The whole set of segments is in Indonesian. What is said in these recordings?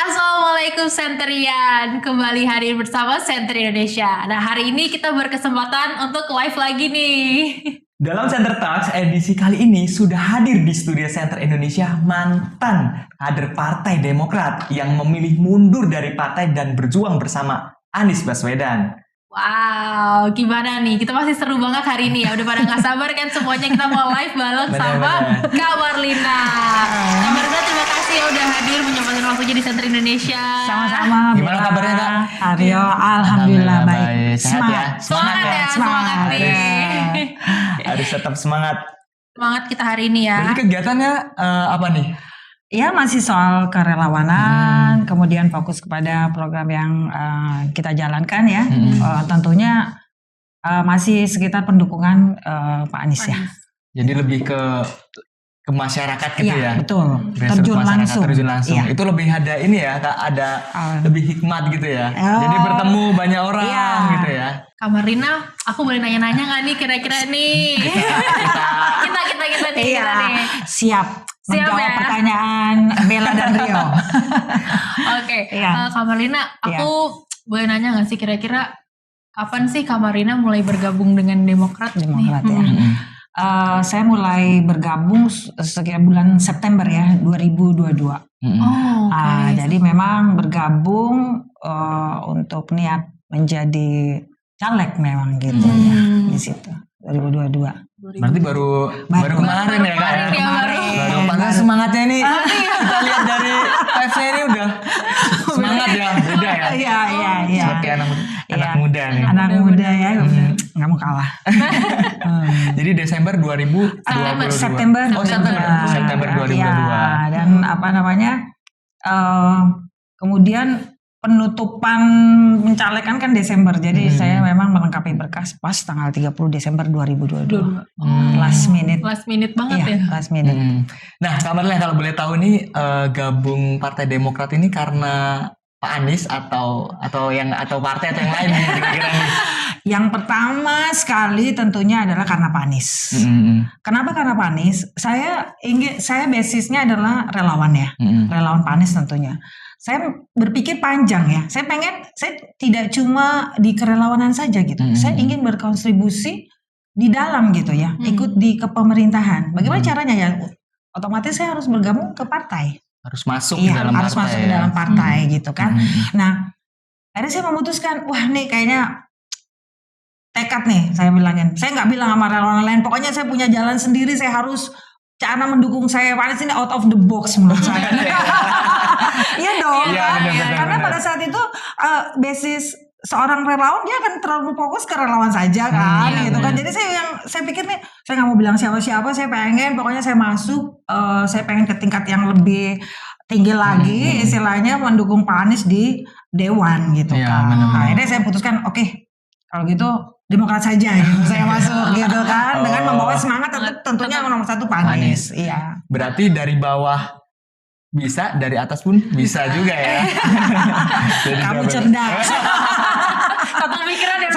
Assalamualaikum Senterian, kembali hadir bersama Senter Indonesia. Nah, hari ini kita berkesempatan untuk live lagi nih. Dalam Center Talks edisi kali ini sudah hadir di studio Center Indonesia mantan kader Partai Demokrat yang memilih mundur dari partai dan berjuang bersama Anies Baswedan. Wow, gimana nih? Kita masih seru banget hari ini ya. Udah pada gak sabar kan semuanya kita mau live bareng sama Kak Marlina. Kak Marlina, terima kasih ya udah hadir menyempatkan waktunya di Center Indonesia. Sama-sama. Gimana kabarnya Kak? Aryo, alhamdulillah baik. Sehat ya? Semangat ya, semangat nih. Harus tetap semangat. Semangat kita hari ini ya. Jadi kegiatannya apa nih? Ya masih soal kerelawanan, kemudian fokus kepada program yang kita jalankan ya. Tentunya masih sekitar pendukungan Pak Anies ya. Jadi lebih ke masyarakat gitu ya? Betul. Grassroots terjun langsung. Iya. Itu lebih ada ini ya Kak, ada lebih hikmat gitu ya. Jadi bertemu banyak orang gitu ya. Kak Marlina, aku boleh nanya-nanya gak nih kira-kira nih? kita nih. Siap. Siap Menjawab ya? Pertanyaan Bella dan Rio. Oke, Iya. Kak Marlina, aku boleh nanya gak sih kira-kira kapan sih Kak Marlina mulai bergabung dengan Demokrat? Demokrat nih? ya. Saya mulai bergabung sekitar bulan September ya 2022. Oh, oke. Jadi memang bergabung untuk niat menjadi caleg memang gitu ya di situ 2022. Berarti baru kemarin ya Kak? Baru padahal semangatnya ini kita lihat dari live-nya ini udah semangat ya, beda ya. Iya. Seperti anak muda nih. Anak muda ya, nggak mau kalah. Jadi Desember 2022. September. September 2022. Ya, dan apa namanya? Kemudian penutupan mencalekan kan Desember. Jadi saya memang melengkapi berkas pas tanggal 30 Desember 2022. Last minute Banget ya. Last minute. Nah, Kak Marlina kalau boleh tahu nih gabung Partai Demokrat ini karena Pak Anies atau partai atau yang lain nih kira-kira nih. Yang pertama sekali tentunya adalah karena Pak Anies. Kenapa karena Pak Anies? Saya basisnya adalah relawan ya. Relawan Pak Anies tentunya. Saya berpikir panjang ya. Saya tidak cuma di kerelawanan saja gitu. Saya ingin berkontribusi di dalam gitu ya. Ikut di kepemerintahan. Bagaimana caranya ya? Otomatis saya harus bergabung ke partai. Harus masuk ke dalam harus partai. Masuk ke dalam partai gitu kan. Nah, akhirnya saya memutuskan, wah nih kayaknya tekad nih saya bilangin. Saya nggak bilang sama relawan lain. Pokoknya saya punya jalan sendiri. Saya harus cara mendukung saya. Pak Anies ini out of the box menurut saya. Iya dong. Iya, benar. Karena pada saat itu basis seorang relawan dia akan terlalu fokus ke relawan saja kan gitu kan. Jadi saya pikir nih saya nggak mau bilang siapa-siapa. Saya pengen pokoknya saya masuk. Saya pengen ke tingkat yang lebih tinggi lagi istilahnya mendukung Pak Anies di Dewan gitu kan. Nah, akhirnya saya putuskan oke, kalau gitu Demokrat saja gitu. Saya masuk gitu kan dengan membawa semangat tentunya nomor satu Pak Anies. Iya. Berarti dari bawah bisa, dari atas pun bisa juga ya. Jadi Kamu cerdas. Satu pikiran ya.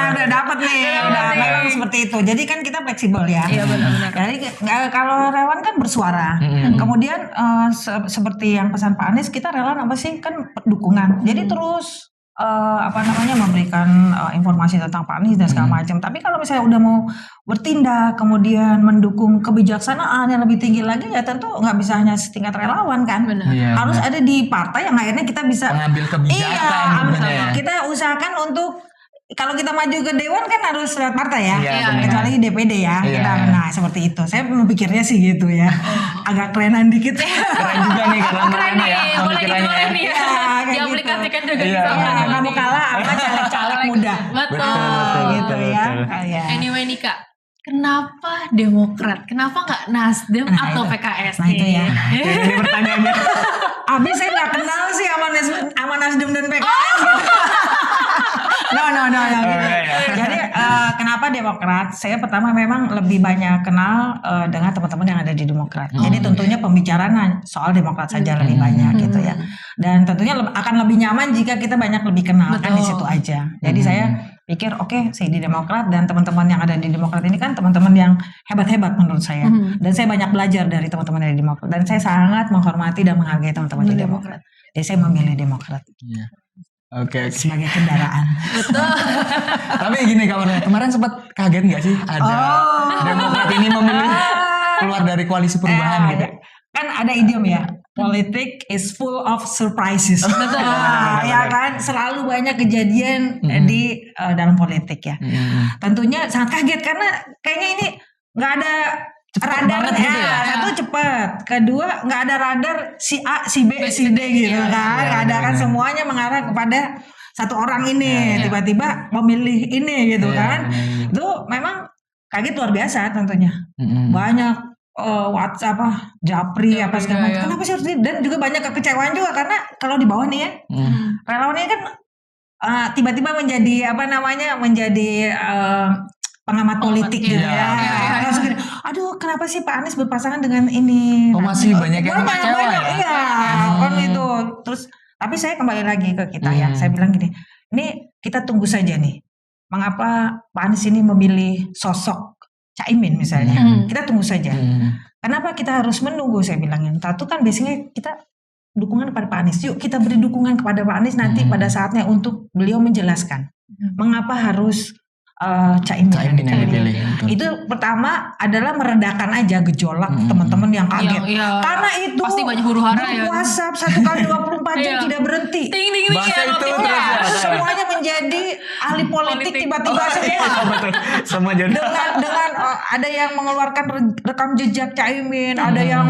Udah dapat nih. Udah memang seperti itu. Jadi kan kita fleksibel ya. Iya benar. Jadi kalau relawan kan bersuara. Kemudian seperti yang pesan Pak Anies, kita relawan apa sih? Kan dukungan. Jadi terus memberikan informasi tentang Pak Anies dan segala macam. Tapi kalau misalnya udah mau bertindak kemudian mendukung kebijaksanaan yang lebih tinggi lagi ya tentu nggak bisa hanya setingkat relawan kan. Harus ada di partai yang akhirnya kita bisa mengambil kebijakan. Kita usahakan untuk kalau kita maju ke Dewan kan harus lewat partai ya. Kecuali DPD ya. Nah seperti itu. Saya memikirnya sih gitu ya. Agak kerenan dikit. Keren juga nih kalau Keren nih, boleh digoreng nih ya. Diaplikasikan juga bisa. Kamu kalah sama caleg-caleg muda. Betul. Gitu ya. Anyway nih Kak, kenapa Demokrat? Kenapa nggak Nasdem atau PKS? Nah itu ya. Ini pertanyaannya. Abis saya nggak kenal sih sama Nasdem dan PKS. No. Jadi kenapa Demokrat? Saya pertama memang lebih banyak kenal dengan teman-teman yang ada di Demokrat. Jadi tentunya pembicaraan soal Demokrat saja lebih banyak gitu ya. Dan tentunya akan lebih nyaman jika kita banyak lebih kenal kan di situ aja. Jadi saya pikir oke, saya di Demokrat dan teman-teman yang ada di Demokrat ini kan teman-teman yang hebat-hebat menurut saya. Dan saya banyak belajar dari teman-teman dari Demokrat dan saya sangat menghormati dan menghargai teman-teman di Demokrat. Jadi saya memilih Demokrat Oke. sebagai kendaraan. Betul. Tapi gini kabarnya, kemarin sempat kaget nggak sih ada Demokrat ini memilih keluar dari koalisi perubahan gitu? Kan ada idiom ya, politik is full of surprises. Betul. Ya kan, selalu banyak kejadian di dalam politik ya. Tentunya sangat kaget karena kayaknya ini nggak ada radar gitu ya. Satu cepat, kedua nggak ada radar si A, si B, si D gitu kan. Nggak ada kan, semuanya mengarah kepada satu orang ini. Tiba-tiba memilih ini gitu kan. Itu memang kaget luar biasa tentunya. Banyak WhatsApp Japri apa segala macam. Kenapa sih harus dan juga banyak kekecewaan juga karena kalau di bawah nih ya relawan ini kan tiba-tiba menjadi menjadi pengamat politik gitu ya. Langsung gini, aduh kenapa sih Pak Anies berpasangan dengan ini? Masih banyak yang kecewa ya. Iya, kan itu. Terus tapi saya kembali lagi ke kita ya. Saya bilang gini, ini kita tunggu saja nih. Mengapa Pak Anies ini memilih sosok Caimin misalnya, kita tunggu saja. Kenapa kita harus menunggu? Saya bilangin, satu kan biasanya kita dukungan kepada Pak Anies. Yuk kita beri dukungan kepada Pak Anies nanti pada saatnya untuk beliau menjelaskan mengapa harus Caimin yang dipilih. Itu pertama adalah meredakan aja gejolak teman-teman yang kaget. Karena itu pasti banyak huru-hara ya. WhatsApp 1 kali 24 jam tidak berhenti. Bahasa itu terus semuanya menjadi ahli politik tiba-tiba semua. Semua jadi dengan ada yang mengeluarkan rekam jejak Caimin, ada yang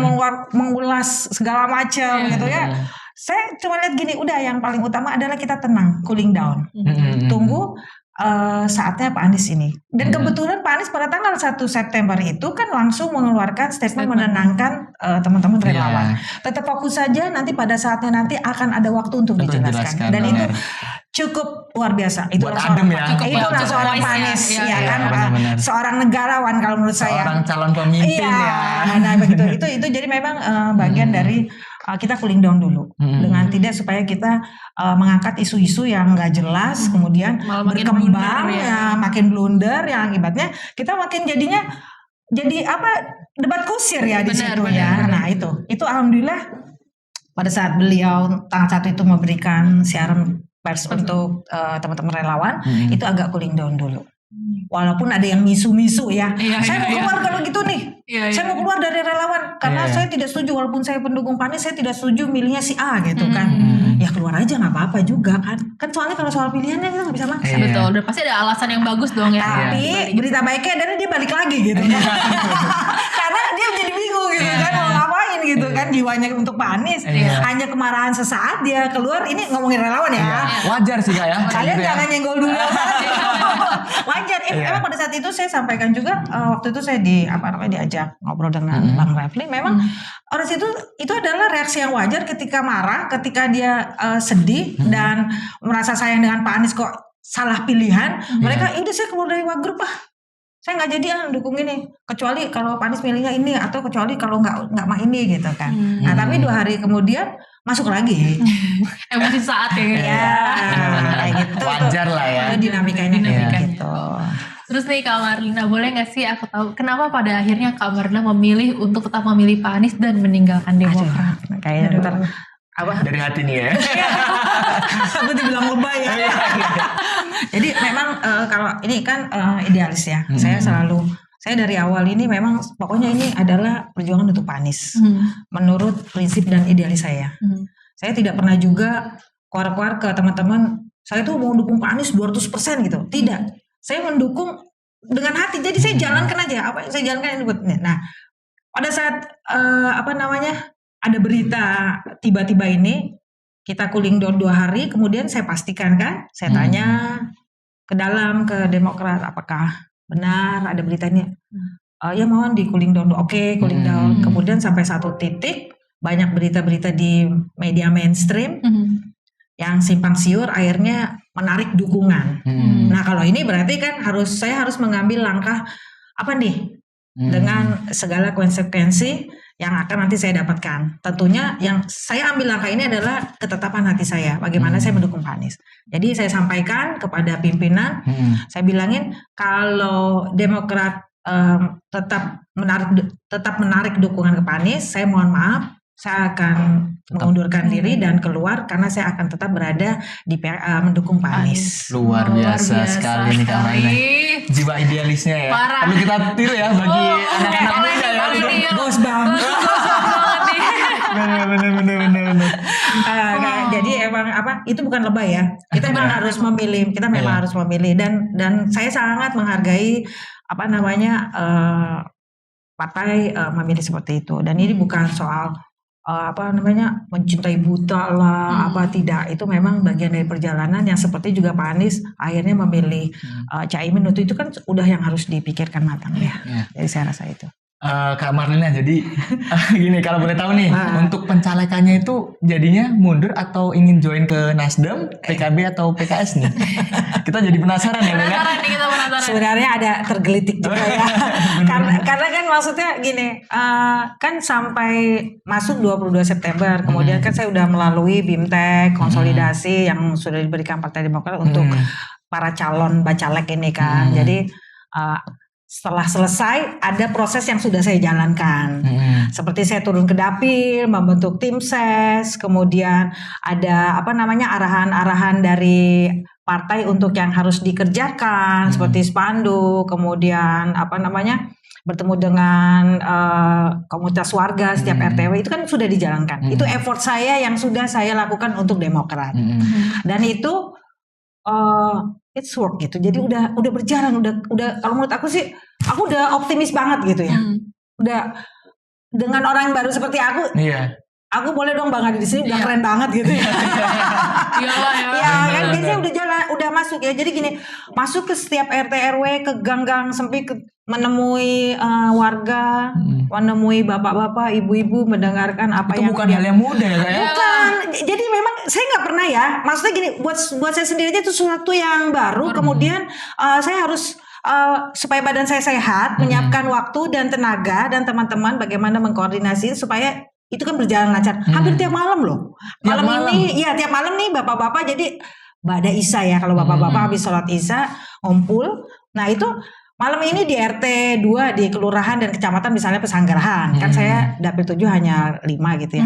mengulas segala macam gitu ya. Saya cuma lihat gini, udah yang paling utama adalah kita tenang, cooling down. Tunggu saatnya Pak Anies ini. Dan kebetulan Pak Anies pada tanggal 1 September itu kan langsung mengeluarkan statement menenangkan teman-teman relawan. Tetap fokus saja, nanti pada saatnya nanti akan ada waktu untuk dijelaskan. Dan itu cukup luar biasa. Itulah seorang Pak Anies ya kan, seorang negarawan kalau menurut saya. Seorang calon pemimpin ya. Nah begitu. Itu jadi memang bagian dari kita cooling down dulu dengan tidak supaya kita mengangkat isu-isu yang nggak jelas kemudian berkembang makin blunder yang akibatnya kita makin jadinya jadi debat kusir ya di situ ya. Nah itu alhamdulillah pada saat beliau tanggal 1 itu memberikan siaran pers untuk teman-teman relawan itu agak cooling down dulu. Walaupun ada yang misu-misu ya, saya mau keluar kalau gitu nih, saya mau keluar dari relawan karena saya tidak setuju, walaupun saya pendukung Pak Anies, saya tidak setuju milihnya si A gitu kan. Ya keluar aja nggak apa-apa juga kan soalnya kalau soal pilihannya kita nggak bisa maksa. Betul, udah pasti ada alasan yang bagus dong ya. Tapi berita baiknya adalah dia balik lagi gitu karena dia jadi bingung gitu kan mau ngapain gitu kan, jiwanya untuk Pak Anies hanya kemarahan sesaat dia keluar. Ini ngomongin relawan ya, wajar sih Kak ya. Kalian jangan nyenggol dulu. Wajar. Emang pada saat itu saya sampaikan juga waktu itu saya diajak ngobrol dengan Bang Refli. Memang orang situ itu adalah reaksi yang wajar ketika marah, ketika dia sedih dan merasa sayang dengan Pak Anies kok salah pilihan. Mereka udah saya keluar dari Wagrup saya nggak jadi dukung ini kecuali kalau Pak Anies milihnya ini atau kecuali kalau nggak mau ini gitu kan. Nah tapi 2 hari kemudian masuk lagi. Emosi saat ya. Kayak gitu. Wajar lah ya. Itu dinamikanya gitu. Terus nih Kak Marlina, boleh gak sih aku tahu kenapa pada akhirnya Kak Marlina memilih untuk tetap memilih Pak Anies dan meninggalkan Demokrat? Kayaknya bentar dari hati nih ya. Aku dibilang lebay ya. Jadi memang kalau ini kan idealis ya. Saya dari awal ini memang pokoknya ini adalah perjuangan untuk Pak Anies. Menurut prinsip dan idealis saya. Saya tidak pernah juga keluar-keluar ke teman-teman, saya tuh mau dukung Pak Anies 200% gitu. Tidak. Saya mendukung dengan hati. Jadi saya jalankan aja apa yang saya jalankan ini. Nah, pada saat ada berita tiba-tiba ini kita cooling down 2 hari, kemudian saya pastikan kan, saya tanya ke dalam ke Demokrat apakah benar ada beritanya. Ya mohon di cooling down. Oke, cooling down. Kemudian sampai satu titik banyak berita-berita di media mainstream yang simpang siur akhirnya menarik dukungan. Nah kalau ini berarti kan saya harus mengambil langkah apa nih dengan segala konsekuensi yang akan nanti saya dapatkan. Tentunya yang saya ambil langkah ini adalah ketetapan hati saya, bagaimana saya mendukung Pak Anies. Jadi saya sampaikan kepada pimpinan, saya bilangin kalau Demokrat tetap menarik dukungan ke Pak Anies, saya mohon maaf, saya akan mengundurkan diri dan keluar karena saya akan tetap berada di mendukung Pak Anies. Luar biasa sekali nih Kak Marlina. Jiwa idealisnya ya. Parah. Perlu kita tiru ya bagi anak-anak muda ya. Bos banget. Bener. Jadi emang itu bukan lebay ya. Kita memang harus memilih. Kita memang harus memilih dan saya sangat menghargai partai memilih seperti itu. Dan ini bukan soal mencintai buta lah tidak, itu memang bagian dari perjalanan yang seperti juga Pak Anies akhirnya memilih Caimin itu kan udah yang harus dipikirkan matang ya. Jadi saya rasa itu. Kak Marlina, jadi gini kalau boleh tahu nih, untuk pencalekannya itu jadinya mundur atau ingin join ke Nasdem, PKB atau PKS nih? Kita jadi penasaran ya, Penasaran nih, kita penasaran. Sebenarnya ada tergelitik juga ya. karena kan maksudnya gini, kan sampai masuk 22 September, kemudian kan saya udah melalui BIMTEK, konsolidasi yang sudah diberikan Partai Demokrat untuk para calon bacalek ini kan. Jadi setelah selesai ada proses yang sudah saya jalankan. Seperti saya turun ke dapil, membentuk tim ses, kemudian ada arahan-arahan dari partai untuk yang harus dikerjakan seperti spanduk, kemudian bertemu dengan komunitas warga setiap RTW itu kan sudah dijalankan. Itu effort saya yang sudah saya lakukan untuk Demokrat. Dan itu it's work gitu. Jadi udah berjalan, udah kalau menurut aku sih aku udah optimis banget gitu ya. Udah dengan orang yang baru seperti aku. Aku boleh dong bangga di sini, udah keren banget gitu ya. Iyalah ya. Ya kan biasanya udah jalan, udah masuk ya. Jadi gini, masuk ke setiap RT RW, ke gang-gang sempit, menemui warga, menemui bapak-bapak, ibu-ibu, mendengarkan apa itu yang bukan hal yang mudah ya, kayak. Bukan. Jadi memang saya nggak pernah ya. Maksudnya gini, buat saya sendiri aja itu sesuatu yang baru. Kemudian saya harus supaya badan saya sehat, menyiapkan waktu dan tenaga dan teman-teman bagaimana mengkoordinasi supaya itu kan berjalan lancar. Hampir tiap malam loh. Tiap malam nih bapak-bapak jadi Ba'da Isya ya. Kalau bapak-bapak habis sholat Isya ngumpul. Nah itu malam ini di RT 2 di kelurahan dan kecamatan misalnya Pesanggerahan. Kan saya dapil 7 hanya 5 gitu ya.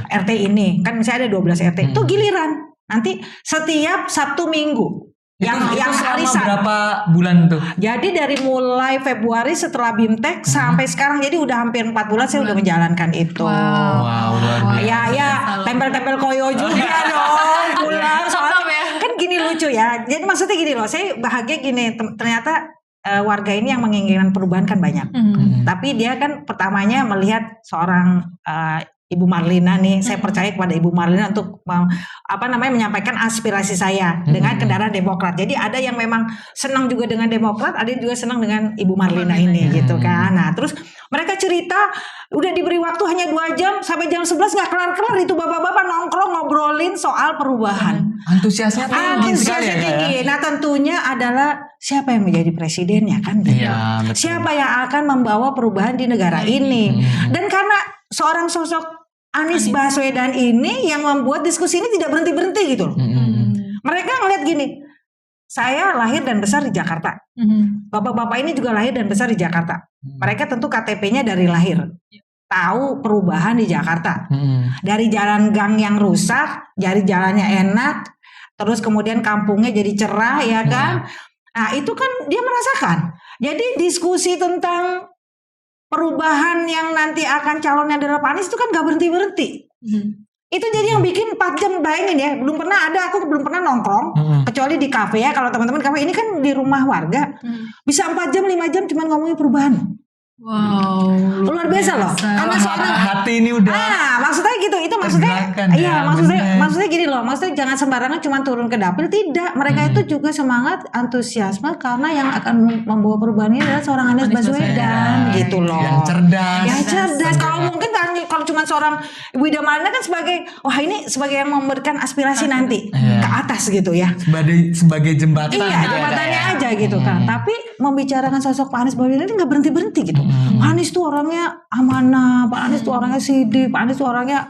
RT ini kan misalnya ada 12 RT. Itu giliran. Nanti setiap Sabtu Minggu. Yang hari berapa bulan tuh? Jadi dari mulai Februari setelah BIMTEK sampai sekarang, jadi udah hampir 4 bulan saya udah menjalankan itu. Wow, luar biasa. Ya tempel-tempel koyo juga dong pulang. Soalnya kan gini lucu ya. Jadi maksudnya gini loh, saya bahagia gini, ternyata warga ini yang menginginkan perubahan kan banyak. Tapi dia kan pertamanya melihat seorang Ibu Marlina nih, saya percaya kepada Ibu Marlina untuk menyampaikan aspirasi saya dengan kendaraan Demokrat. Jadi ada yang memang senang juga dengan Demokrat, ada yang juga senang dengan Ibu Marlina ini gitu kan. Nah, terus mereka cerita udah diberi waktu hanya 2 jam sampai jam 11 nggak kelar-kelar itu bapak-bapak nongkrong ngobrolin soal perubahan. Antusiasnya tinggi sekali ya. Nah, tentunya adalah siapa yang menjadi presidennya kan gitu. Siapa yang akan membawa perubahan di negara ini. Dan karena seorang sosok Anies Baswedan ini yang membuat diskusi ini tidak berhenti-berhenti gitu loh. Mereka ngeliat gini, saya lahir dan besar di Jakarta. Bapak-bapak ini juga lahir dan besar di Jakarta. Mereka tentu KTP-nya dari lahir. Tahu perubahan di Jakarta. Dari jalan gang yang rusak, jadi jalannya enak, terus kemudian kampungnya jadi cerah ya kan. Nah itu kan dia merasakan. Jadi diskusi tentang perubahan yang nanti akan calonnya adalah Pak Anies itu kan gak berhenti-berhenti. Itu jadi yang bikin 4 jam, bayangin ya, aku belum pernah nongkrong kecuali di kafe ya. Kalau teman-teman kafe ini kan di rumah warga, bisa 4 jam 5 jam cuma ngomongin perubahan. Wow, luar biasa loh. Karena seorang hati ini udah. Maksudnya gitu. Itu maksudnya, iya maksudnya gini loh. Maksudnya jangan sembarangan cuma turun ke dapil, tidak. Mereka itu juga semangat, antusiasme karena yang akan membawa perubahan ini adalah seorang Anies Baswedan gitu loh. Yang cerdas. Yang cerdas. Kalau mungkin kalau cuma seorang Ibu Ida Marlina kan sebagai yang memberikan aspirasi nanti ke atas gitu ya. Sebagai jembatan. Iya, jembatannya aja gitu kan. Tapi membicarakan sosok Pak Anies Baswedan ini nggak berhenti-berhenti gitu. Pak Anies tuh orangnya amanah, Pak Anies tuh orangnya sidik, Pak Anies tuh orangnya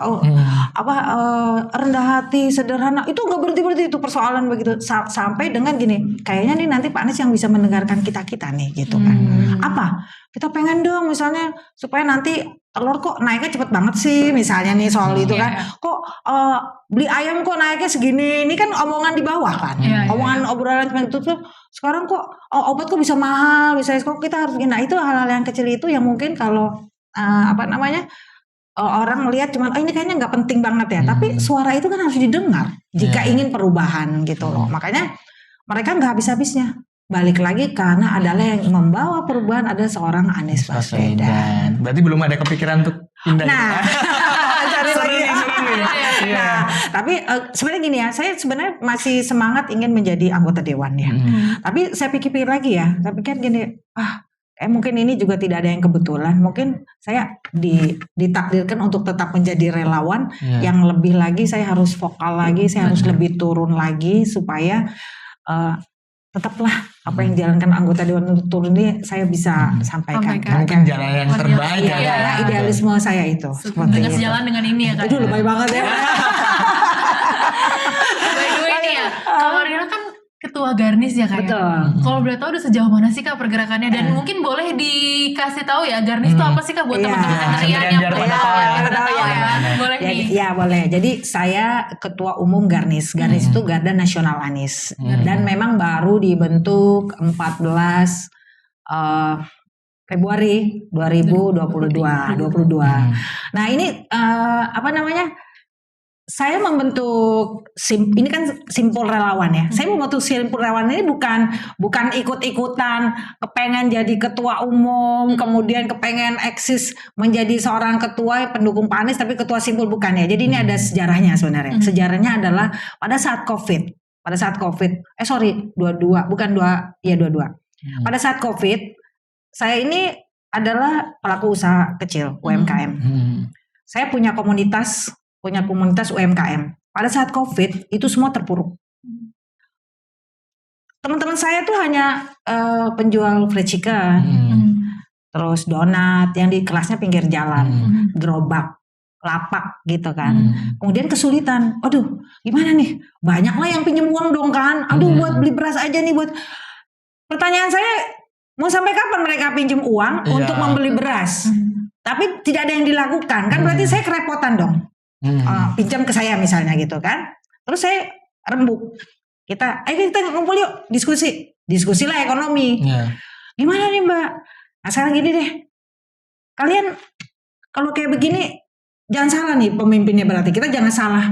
rendah hati, sederhana. Itu nggak berhenti itu persoalan begitu sampai dengan gini, kayaknya nih nanti Pak Anies yang bisa mendengarkan kita nih gitu kan. Apa? Kita pengen dong misalnya supaya nanti telur kok naiknya cepet banget sih misalnya nih soal itu kan. Kok beli ayam kok naiknya segini, ini kan omongan di bawah kan. Omongan obrolan itu tuh sekarang kok obat kok bisa mahal, bisa kok kita harus gini. Nah itu hal-hal yang kecil itu yang mungkin kalau orang melihat cuman ini kayaknya nggak penting banget ya, tapi suara itu kan harus didengar jika ingin perubahan gitu loh. Makanya mereka nggak habis-habisnya balik lagi karena adalah yang membawa perubahan ada seorang Anies Baswedan. Berarti belum ada kepikiran untuk pindah. Nah, cari lagi. Nah, tapi sebenarnya gini ya, saya sebenarnya masih semangat ingin menjadi anggota dewan ya. Tapi saya pikir-pikir lagi ya, saya pikir gini, mungkin ini juga tidak ada yang kebetulan. Mungkin saya ditakdirkan untuk tetap menjadi relawan yang lebih lagi saya harus vokal lagi, saya harus lebih turun lagi supaya tetaplah apa yang dijalankan anggota dewan untuk turun ini saya bisa sampaikan. Mungkin jalan yang terbaik ya. Idealisme saya itu. Seperti dengan itu. sejalan dengan ini ya Kak. Itu lebay banget ya. By the way nih ya, Kak Marlina kan ketua Garnis ya Kak. Betul. Kalau boleh tahu udah sejauh mana sih Kak pergerakannya, dan mungkin boleh dikasih tahu ya Garnis itu apa sih Kak buat teman-teman sendirian yang belum tahu ya. Boleh nih. Ya boleh. Jadi saya ketua umum Garnis. Garnis itu Garda Nasional Anies. Dan memang baru dibentuk 14 Februari 2022. Nah ini saya membentuk ini kan simpul relawan ya. Saya membentuk simpul relawan ini bukan ikut-ikutan kepengen jadi ketua umum, kemudian kepengen eksis menjadi seorang ketua pendukung Pak Anies tapi ketua simpul, bukan ya. Jadi ini ada sejarahnya sebenarnya. Sejarahnya adalah pada saat Covid. Pada saat Covid. 22. Pada saat Covid, saya ini adalah pelaku usaha kecil UMKM. Saya punya komunitas UMKM. Pada saat Covid itu semua terpuruk. Teman-teman saya tuh hanya penjual fried chicken, terus donat yang di kelasnya pinggir jalan, gerobak, lapak gitu kan. Kemudian kesulitan. Aduh, gimana nih? Banyak lah yang pinjam uang dong kan. Aduh, buat beli beras aja nih buat. Pertanyaan saya, mau sampai kapan mereka pinjam uang untuk membeli beras? Tapi tidak ada yang dilakukan. Kan berarti saya kerepotan dong. Pinjam ke saya misalnya gitu kan. Terus saya rembuk. Kita ngumpul yuk, diskusi lah ekonomi. Gimana nih Mbak? Nah sekarang gini deh, kalian kalau kayak begini jangan salah nih pemimpinnya, berarti kita jangan salah.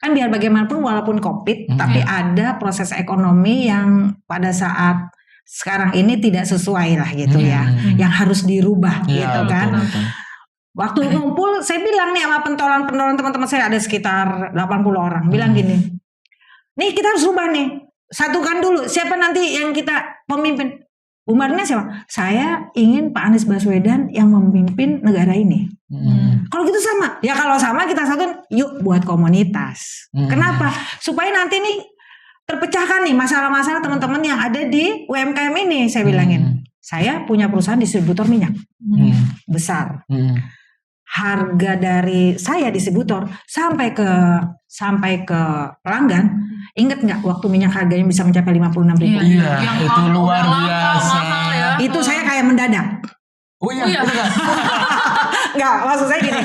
Kan biar bagaimanapun walaupun Covid, tapi ada proses ekonomi yang pada saat sekarang ini tidak sesuai lah gitu ya, yang harus dirubah gitu kan. Waktu ngumpul, saya bilang nih sama pentolan teman-teman saya, ada sekitar 80 orang, bilang gini, nih kita harus rubah nih, satukan dulu, siapa nanti yang kita pemimpin. Bu Marlina siapa? Saya ingin Pak Anies Baswedan yang memimpin negara ini. Kalau gitu sama, ya kalau sama kita satukan, yuk buat komunitas. Kenapa? Supaya nanti nih terpecahkan nih masalah-masalah teman-teman yang ada di UMKM ini, saya bilangin. Saya punya perusahaan distributor minyak besar. Harga dari saya distributor sampai ke pelanggan, inget nggak waktu minyak harganya bisa mencapai 56.000? Iya, itu luar biasa. Ya. Itu saya kayak mendadak. Oh iya. Nggak, maksud saya gini,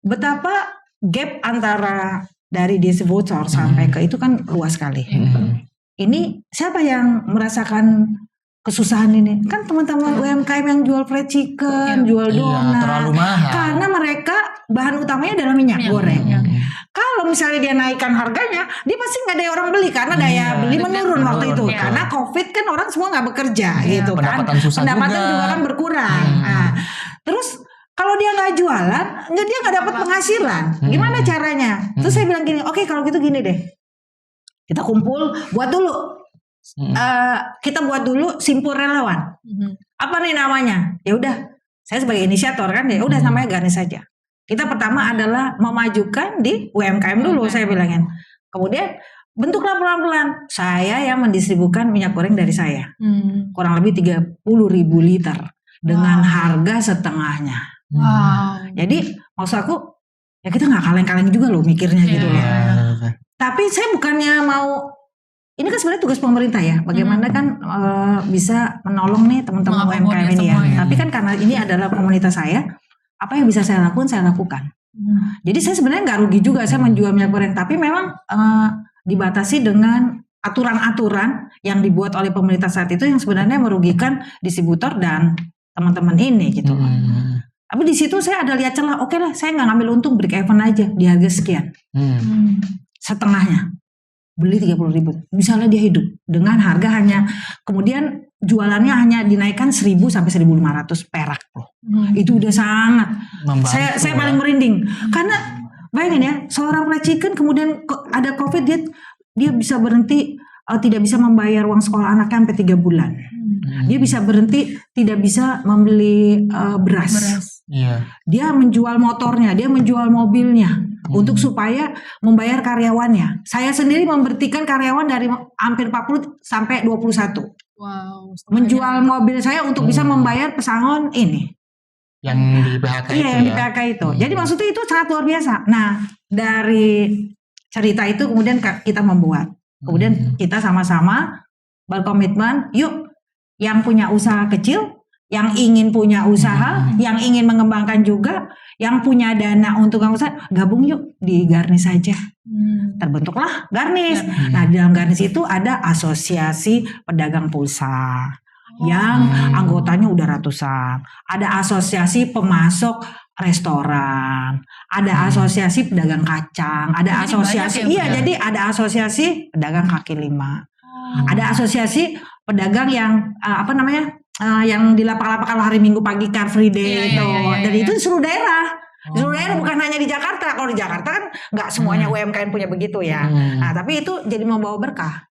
betapa gap antara dari distributor sampai ke itu kan luas sekali. Ini siapa yang merasakan kesusahan ini? Kan teman-teman UMKM yang jual fried chicken, jual donat, terlalu mahal. karena mereka bahan utamanya adalah minyak goreng. Kalau misalnya dia naikkan harganya, dia pasti nggak ada orang beli karena daya beli menurun waktu itu. Karena Covid kan orang semua nggak bekerja gitu kan. Pendapatan juga kan berkurang. Nah, terus kalau dia nggak jualan, dia nggak dapat penghasilan. Gimana caranya? Terus saya bilang gini, oke, kalau gitu gini deh, kita kumpul, buat dulu. Kita buat dulu simpul relawan. Apa nih namanya? Ya udah, saya sebagai inisiator kan, ya udah namanya Garnis saja. Kita pertama adalah memajukan di UMKM dulu, saya bilangin. Kemudian bentuklah pelan-pelan. Saya yang mendistribusikan minyak goreng dari saya, kurang lebih 30.000 liter. dengan harga setengahnya. Wow. Jadi maksud aku ya kita nggak kaleng-kaleng juga loh mikirnya gitu loh. Tapi saya bukannya mau, ini kan sebenarnya tugas pemerintah ya, bagaimana kan bisa menolong nih teman-teman UMKM ini ya. Tapi kan karena ini adalah komunitas saya, apa yang bisa saya lakukan. Jadi saya sebenarnya nggak rugi juga saya menjual minyak goreng, tapi memang dibatasi dengan aturan-aturan yang dibuat oleh pemerintah saat itu yang sebenarnya merugikan distributor dan teman-teman ini gitu. Tapi di situ saya ada lihat celah, oke lah saya nggak ngambil untung, break even aja di harga sekian. Setengahnya. Beli 30.000. Misalnya dia hidup dengan harga hanya, kemudian jualannya hanya dinaikkan 1.000 sampai 1.500 perak loh. Itu udah sangat. Saya paling merinding. Karena bayangin ya, seorang fried chicken kemudian ada COVID dia bisa berhenti tidak bisa membayar uang sekolah anaknya sampai 3 bulan. Dia bisa berhenti tidak bisa membeli beras. Dia menjual motornya, dia menjual mobilnya untuk supaya membayar karyawannya. Saya sendiri memberhentikan karyawan dari hampir 40 sampai 21. Wow. Menjual mobil saya untuk bisa membayar pesangon ini. Yang di PHK itu. Iya, yang di PHK itu. Jadi maksudnya itu sangat luar biasa. Nah, dari cerita itu kemudian kita membuat. Kemudian kita sama-sama berkomitmen, yuk yang punya usaha kecil, yang ingin punya usaha, yang ingin mengembangkan juga, yang punya dana untuk usaha, gabung yuk di Garnis saja. Terbentuklah Garnis. Nah, di dalam Garnis itu ada asosiasi pedagang pulsa yang anggotanya udah ratusan. Ada asosiasi pemasok restoran, ada asosiasi pedagang kacang, ada asosiasi jadi ada asosiasi pedagang kaki lima. Ada asosiasi pedagang yang yang di lapak-lapak kalau hari Minggu pagi Car Free Day itu. Dan itu di seluruh daerah. Di seluruh daerah, bukan hanya di Jakarta. Kalau di Jakarta kan nggak semuanya UMKM punya begitu ya. Nah, tapi itu jadi membawa berkah.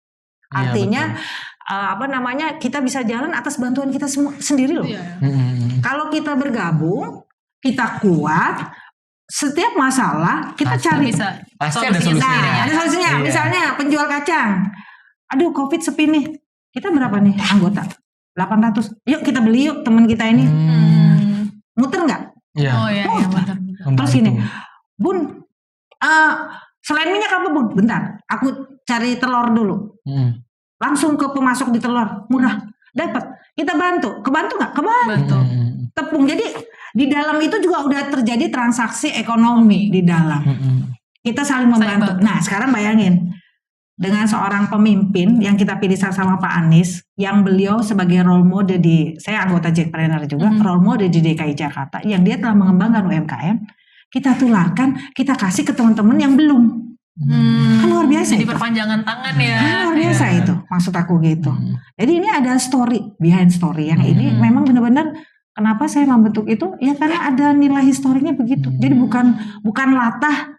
Artinya kita bisa jalan atas bantuan kita sendiri loh. Kalau kita bergabung, kita kuat, setiap masalah kita cari. Pasti ada solusinya. Ada solusinya. Misalnya penjual kacang. Aduh, COVID sepi nih. Kita berapa nih anggota? 800. Yuk kita beli yuk teman kita ini. Muter nggak? Iya. Oh iya, betul. Terus gini, Bun, selain minyak apa Bun? Bentar, aku cari telur dulu. Langsung ke pemasok di telur, murah. Dapat. Kita bantu. Kebantu nggak? Kebantu. Tepung. Jadi di dalam itu juga udah terjadi transaksi ekonomi di dalam. Kita saling membantu. Nah, sekarang bayangin. Dengan seorang pemimpin yang kita pilih sama Pak Anies, yang beliau sebagai role model saya anggota Jackpreneur juga, role model di DKI Jakarta, yang dia telah mengembangkan UMKM, kita tularkan, kita kasih ke teman-teman yang belum. Kan luar biasa. Jadi perpanjangan tangan ya. Luar biasa itu, maksud aku gitu. Jadi ini ada story, behind story yang ini memang benar-benar kenapa saya membentuk itu, ya karena ada nilai historinya begitu. Jadi bukan latah.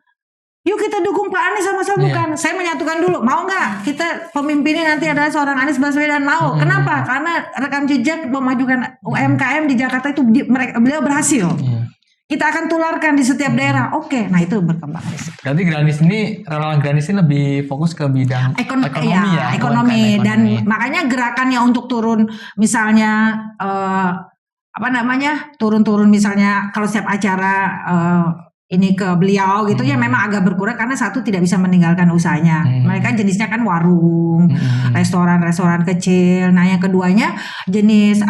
Yuk kita dukung Pak Anies sama-sama, bukan. Saya menyatukan dulu. Mau nggak kita pemimpinnya nanti adalah seorang Anies Baswedan? Mau. Kenapa? Karena rekam jejak memajukan UMKM di Jakarta itu beliau berhasil. Kita akan tularkan di setiap daerah. Oke, nah itu berkembang. Berarti Garnis ini, relawan Garnis ini lebih fokus ke bidang ekonomi ya. Ekonomi. Dan makanya gerakannya untuk turun misalnya turun-turun misalnya kalau setiap acara ini ke beliau gitu ya memang agak berkurang karena satu tidak bisa meninggalkan usahanya. Mereka jenisnya kan warung, restoran-restoran kecil. Nah, yang keduanya jenis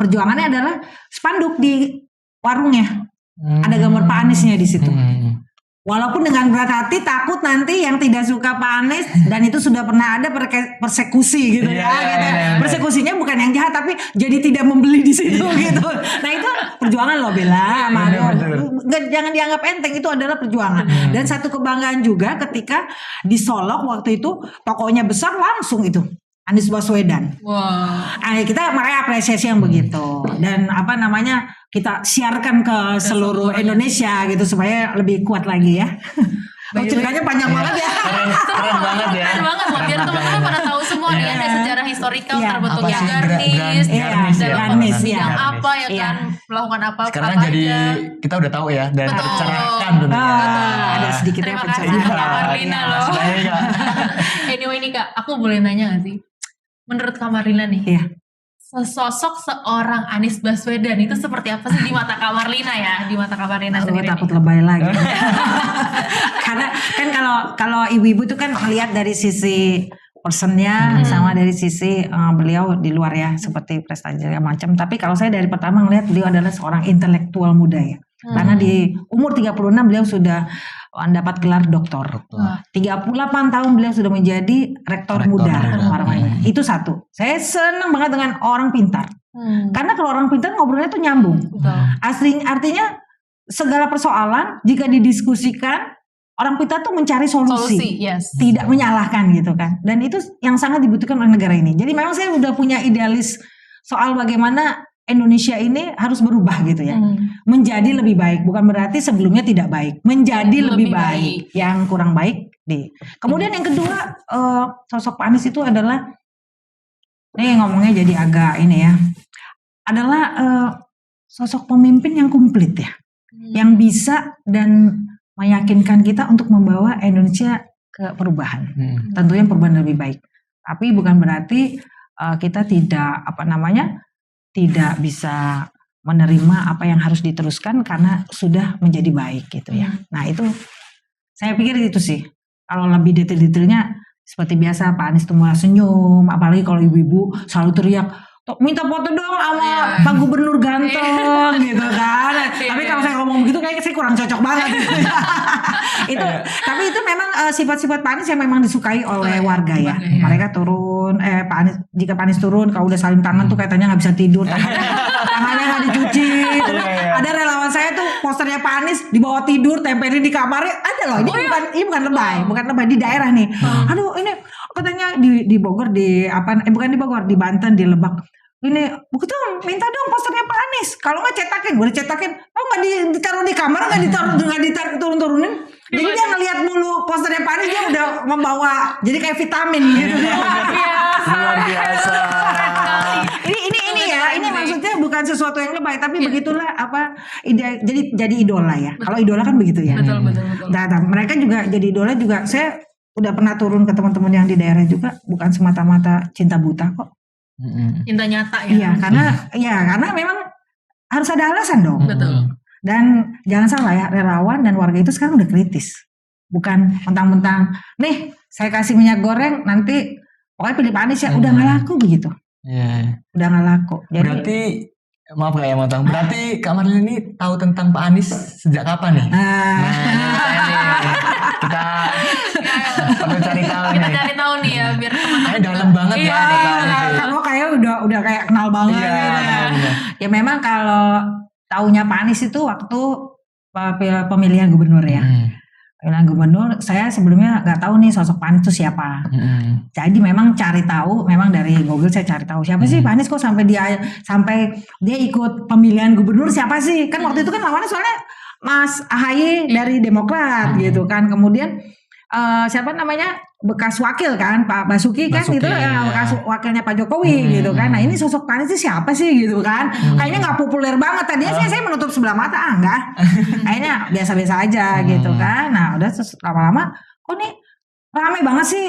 perjuangannya adalah spanduk di warungnya. Ada gambar Pak Aniesnya di situ. Walaupun dengan berat hati takut nanti yang tidak suka Pak Anies dan itu sudah pernah ada persekusi gitu Persekusinya bukan yang jahat tapi jadi tidak membeli di situ gitu. Nah itu perjuangan loh Bella. Jangan dianggap enteng, itu adalah perjuangan. Dan satu kebanggaan juga ketika di Solok waktu itu tokonya besar langsung itu Anies Baswedan. Kita makanya apresiasi yang begitu. Dan kita siarkan ke seluruh Indonesia gitu supaya lebih kuat lagi ya. Ceritanya panjang banget ya. Keren banget ya. Keren banget loh, biar teman-teman pada tahu semua nih ada sejarah historikal terbentuknya Garnis, Garnis bidang apa ya kan, melakukan apa. Sekarang jadi kita udah tahu ya dan tercerahkan tentunya. Ada sedikit Terima kasih Kak Marlina loh. Anyway nih Kak, aku boleh nanya gak sih? Menurut Kak Marlina nih, sosok seorang Anies Baswedan itu seperti apa sih di mata Kak Marlina ya? Di mata Kak Marlina Gue sendiri. takut lebay lagi. Karena kan kalau ibu-ibu tuh kan melihat dari sisi personnya sama dari sisi beliau di luar ya, seperti prestasi segala macam. Tapi kalau saya dari pertama ngelihat beliau adalah seorang intelektual muda ya. Karena di umur 36 beliau sudah mendapat gelar doktor. 38 tahun beliau sudah menjadi rektor muda. Itu satu. Saya senang banget dengan orang pintar. Karena kalau orang pintar ngobrolnya tuh nyambung. Artinya segala persoalan jika didiskusikan, orang pintar tuh mencari solusi. Yes. Tidak menyalahkan gitu kan. Dan itu yang sangat dibutuhkan oleh negara ini. Jadi memang saya udah punya idealis soal bagaimana Indonesia ini harus berubah gitu ya. Menjadi lebih baik. Bukan berarti sebelumnya tidak baik. Menjadi lebih baik. Yang kurang baik Kemudian yang kedua, sosok Pak Anies itu adalah, ini ngomongnya jadi agak ini ya, adalah sosok pemimpin yang komplit ya. Yang bisa dan meyakinkan kita untuk membawa Indonesia ke perubahan. Tentunya perubahan lebih baik. Tapi bukan berarti kita tidak tidak bisa menerima apa yang harus diteruskan karena sudah menjadi baik gitu ya. Nah itu saya pikir itu sih. Kalau lebih detail-detailnya seperti biasa Pak Anies tuh malah senyum, apalagi kalau ibu-ibu selalu teriak, minta foto dong sama Pak Gubernur ganteng gitu kan. Tapi kalau saya ngomong begitu kayaknya saya kurang cocok banget. Tapi itu memang sifat-sifat Pak Anies yang memang disukai oleh warga ya. Mereka turun, Pak Anies, jika Pak Anies turun kalau udah salim tangan tuh katanya nggak bisa tidur, tangannya nggak dicuci. Ada relawan saya tuh posternya Pak Anies dibawa tidur, tempelin di kamarnya. Ada loh, ini bukan lebay di daerah nih. Aduh ini katanya di Bogor bukan di Bogor, di Banten, di Lebak. Ini begitu minta dong posternya Pak Anies. Kalau nggak cetakin, boleh cetakin. Oh nggak ditaruh di kamar, nggak diturun-turunin. Jadi dia ngelihat mulu posternya Pak Anies, dia udah membawa. Jadi kayak vitamin gitu. Luar biasa. Ini maksudnya bukan sesuatu yang lebay, tapi begitulah jadi idola ya. Kalau idola kan begitu ya. Betul. Nah, mereka juga jadi idola juga. Saya udah pernah turun ke teman-teman yang di daerah juga, bukan semata-mata cinta buta kok. Cinta nyata ya. Iya, karena memang harus ada alasan dong. Betul. Dan jangan salah ya, relawan dan warga itu sekarang udah kritis. Bukan mentang-mentang, nih saya kasih minyak goreng, nanti pokoknya pilih Pak Anies ya, udah nggak laku begitu. Udah nggak laku. Jadi, berarti maaf gak ya Motong, berarti Kak Marlina ini tahu tentang Pak Anies sejak kapan nih? Kita perlu cari tahu nih. Kita cari tahu nih ya biar Kayaknya dalam banget ya. Kamu kayak udah kayak kenal banget gitu ya. Ya memang kalau taunya Pak Anies itu waktu pemilihan gubernur ya. Pemilihan gubernur, saya sebelumnya nggak tahu nih sosok Pak Anies itu siapa. Jadi memang cari tahu, memang dari Google saya cari tahu siapa sih Pak Anies kok sampai dia ikut pemilihan gubernur, siapa sih? Kan waktu itu kan lawannya soalnya Mas AHY dari Demokrat gitu kan. Kemudian siapa namanya bekas wakil kan Pak Basuki kan itu ya, bekas wakilnya Pak Jokowi gitu kan. Nah ini sosok Pak Anies itu siapa sih gitu kan. Kayaknya nggak populer banget tadinya saya menutup sebelah mata enggak. Kayaknya biasa-biasa aja gitu kan. Nah udah lama-lama kok nih rame banget sih,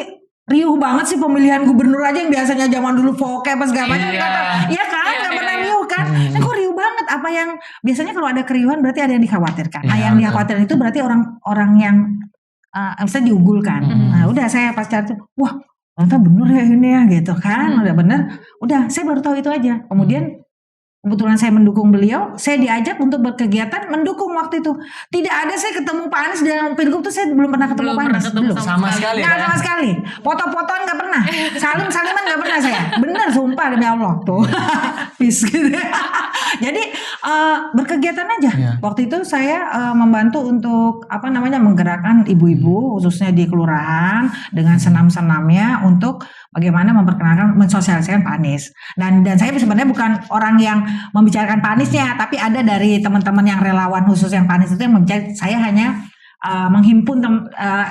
riuh banget sih pemilihan gubernur aja yang biasanya zaman dulu voke apa segala macam. Iya kan nggak pernah riuh kan. Nah kok riuh banget, apa yang biasanya kalau ada keriuhan berarti ada yang dikhawatirkan. Nah yang dikhawatirkan itu berarti orang yang bisa diunggulkan. Nah udah saya pas cari tuh, wah ternyata bener ya ini ya gitu kan, udah bener. Udah saya baru tahu itu aja. Kemudian kebetulan saya mendukung beliau, saya diajak untuk berkegiatan mendukung waktu itu. Tidak ada saya ketemu Pak Anies dalam pilgub tuh, saya belum pernah ketemu Pak Anies. Belum. Sama sekali Nggak sama sekali. Foto-fotoan nggak pernah. Saliman nggak pernah saya. Bener sumpah demi Allah tuh. Peace gitu. Jadi berkegiatan aja. Waktu itu saya membantu untuk menggerakkan ibu-ibu khususnya di kelurahan dengan senam-senamnya untuk bagaimana memperkenalkan, mensosialisasikan Pak Anies. Dan saya sebenarnya bukan orang yang membicarakan Pak Aniesnya, tapi ada dari teman-teman yang relawan khusus yang Pak Anies itu yang membicarakan. Saya hanya menghimpun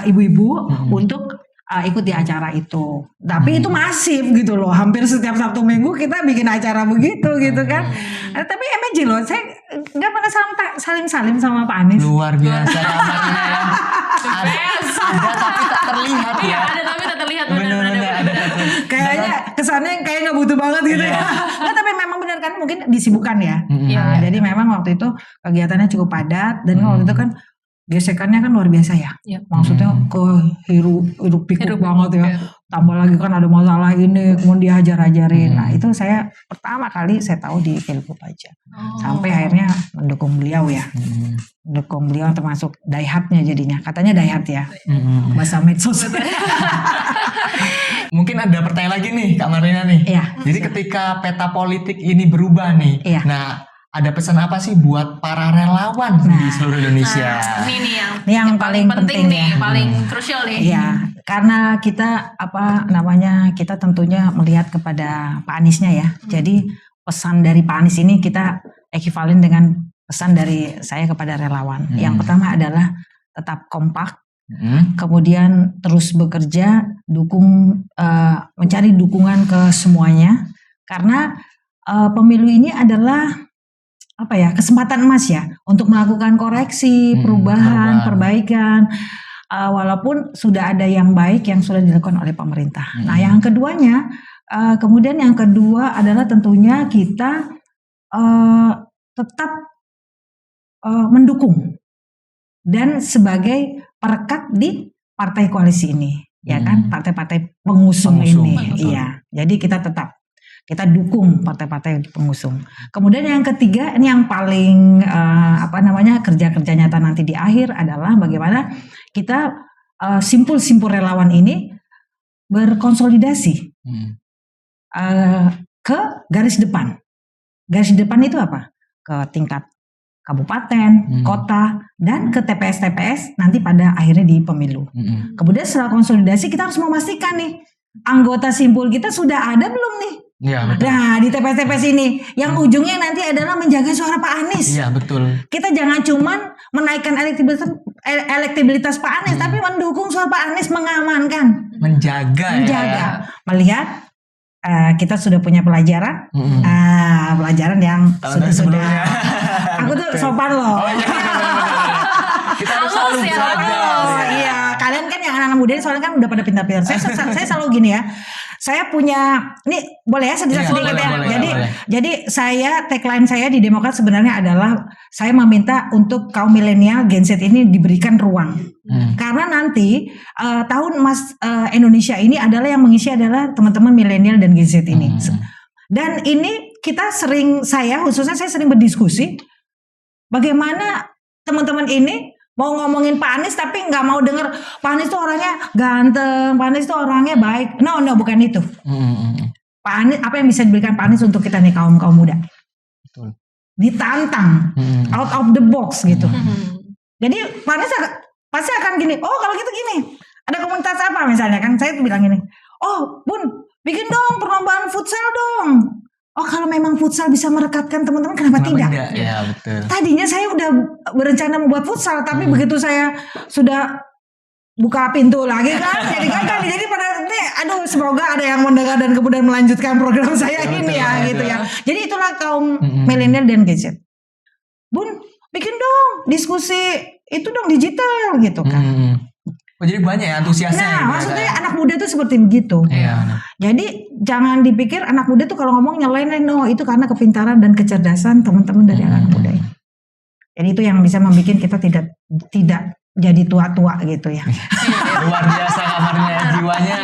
ibu-ibu untuk ikut di acara itu. Tapi itu masif gitu loh. Hampir setiap Sabtu Minggu kita bikin acara begitu gitu kan. Tapi imagine loh, saya nggak pernah salim-salim sama Pak Anies. Luar biasa kamarnya ya. Ada tapi tak terlihat ya. Ada tapi tak terlihat. Kayaknya kesannya kayak nggak butuh banget gitu ya. Nah, tapi memang benar kan mungkin disibukkan ya. Iya. Jadi memang waktu itu kegiatannya cukup padat dan waktu itu kan gesekannya kan luar biasa ya. Iya. Maksudnya ke hirup pikuk banget ya. Iya. Tambah lagi kan ada masalah ini, kemudian dihajar-hajarin. Nah itu saya pertama kali saya tahu di Pilgub aja. Sampai akhirnya mendukung beliau ya. Mendukung beliau termasuk daihatnya jadinya. Katanya daihat ya. Bahasa medsos. Mungkin ada pertanyaan lagi nih Kak Marlina nih. Iya. Jadi ketika peta politik ini berubah nih. Iya. Nah, ada pesan apa sih buat para relawan di seluruh Indonesia? Ini nih yang paling penting nih, ya. paling krusial nih. Iya, karena kita kita tentunya melihat kepada Pak Aniesnya ya. Jadi pesan dari Pak Anies ini kita ekivalen dengan pesan dari saya kepada relawan. Yang pertama adalah tetap kompak, kemudian terus bekerja, mencari dukungan ke semuanya. Karena pemilu ini adalah kesempatan emas ya untuk melakukan koreksi, perubahan, perbaikan. Walaupun sudah ada yang baik yang sudah dilakukan oleh pemerintah. Nah, yang keduanya, kemudian yang kedua adalah tentunya kita tetap mendukung dan sebagai perekat di partai koalisi ini, ya kan, partai-partai pengusung ini. Iya, jadi kita dukung partai-partai pengusung. Kemudian yang ketiga, ini yang paling kerja-kerja nyata nanti di akhir adalah bagaimana kita simpul-simpul relawan ini berkonsolidasi ke garis depan. Garis depan itu apa? Ke tingkat kabupaten, kota, dan ke TPS-TPS nanti pada akhirnya di pemilu. Kemudian setelah konsolidasi kita harus memastikan nih anggota simpul kita sudah ada belum nih? Iya, betul. Nah, di TPS-TPS ini yang ujungnya nanti adalah menjaga suara Pak Anies. Iya, betul. Kita jangan cuman menaikkan elektabilitas Pak Anies, tapi mendukung suara Pak Anies, mengamankan, menjaga. Ya. Melihat kita sudah punya pelajaran, pelajaran yang sudah. Aku tuh sopan loh. Kita harus selalu belajar. Iya, kalian kan yang anak-anak muda soalnya kan udah pada pintar-pintar. Saya selalu gini ya. Saya punya, ini boleh ya sedikit ya. Jadi saya tagline saya di Demokrat sebenarnya adalah saya meminta untuk kaum milenial Gen Z ini diberikan ruang. Karena nanti tahun emas Indonesia ini adalah yang mengisi adalah teman-teman milenial dan Gen Z ini. Dan ini saya sering berdiskusi bagaimana teman-teman ini mau ngomongin Pak Anies tapi nggak mau denger Pak Anies tuh orangnya ganteng, Pak Anies tuh orangnya baik. No, bukan itu. Pak Anies, apa yang bisa diberikan Pak Anies untuk kita nih kaum muda? Betul. Ditantang, out of the box gitu. Jadi Pak Anies pasti akan gini. Oh, kalau gitu gini. Ada komunitas apa misalnya kan? Saya tuh bilang gini. Oh, Bun, bikin dong perlombaan futsal dong. Oh, kalau memang futsal bisa merekatkan teman-teman, kenapa tidak? Ya, betul. Tadinya saya udah berencana membuat futsal, tapi begitu saya sudah buka pintu lagi kan, jadi gagal. Jadi pada semoga ada yang mendengar dan kemudian melanjutkan program saya ini ya, gitu ya. Jadi itulah kaum milenial dan Gen Z. Bun, bikin dong diskusi itu dong digital gitu kan. Oh, jadi banyak ya antusiasnya. Nah, maksudnya anak muda tuh seperti begitu. Iya. Jadi jangan dipikir anak muda tuh kalau ngomong nyalain, no, itu karena kepintaran dan kecerdasan teman-teman dari anak muda ini. Jadi itu yang bisa membuat kita tidak jadi tua-tua gitu ya. Luar biasa kabarnya, jiwanya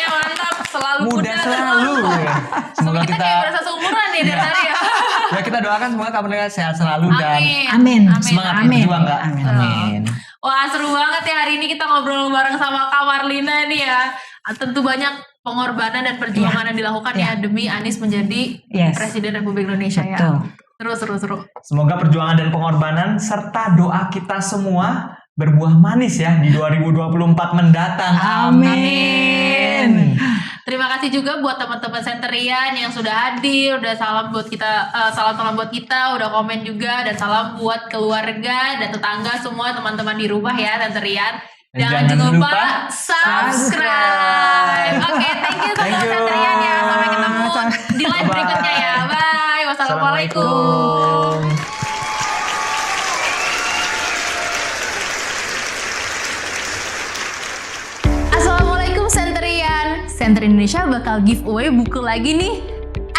mantap, selalu muda selalu. Semoga kita kayak berasa seumuran nih dari tadi ya. Ya kita doakan semoga kabarnya sehat selalu dan amin. Semangat berjuang Kak. Amin. Wah, seru banget ya hari ini kita ngobrol bareng sama Kak Marlina nih ya. Tentu banyak pengorbanan dan perjuangan yang dilakukan ya demi Anies menjadi Presiden Republik Indonesia. Betul. Ya. Seru. Semoga perjuangan dan pengorbanan serta doa kita semua berbuah manis ya di 2024 mendatang. Amin. Terima kasih juga buat teman-teman Senterian yang sudah hadir, udah salam buat kita, salam buat kita, udah komen juga, dan salam buat keluarga dan tetangga semua teman-teman di rumah ya Senterian. Jangan lupa subscribe. Oke, thank you teman Senterian ya. Sampai ketemu di live berikutnya ya. Bye. Wassalamualaikum. Assalamualaikum Senterian. Center Indonesia bakal giveaway buku lagi nih.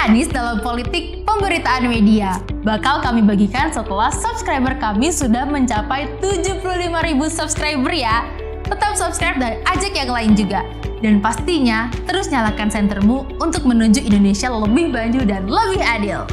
Anies dalam Politik Pemberitaan Media. Bakal kami bagikan setelah subscriber kami sudah mencapai 75.000 subscriber ya. Tetap subscribe dan ajak yang lain juga. Dan pastinya terus nyalakan sentermu untuk menuju Indonesia lebih maju dan lebih adil.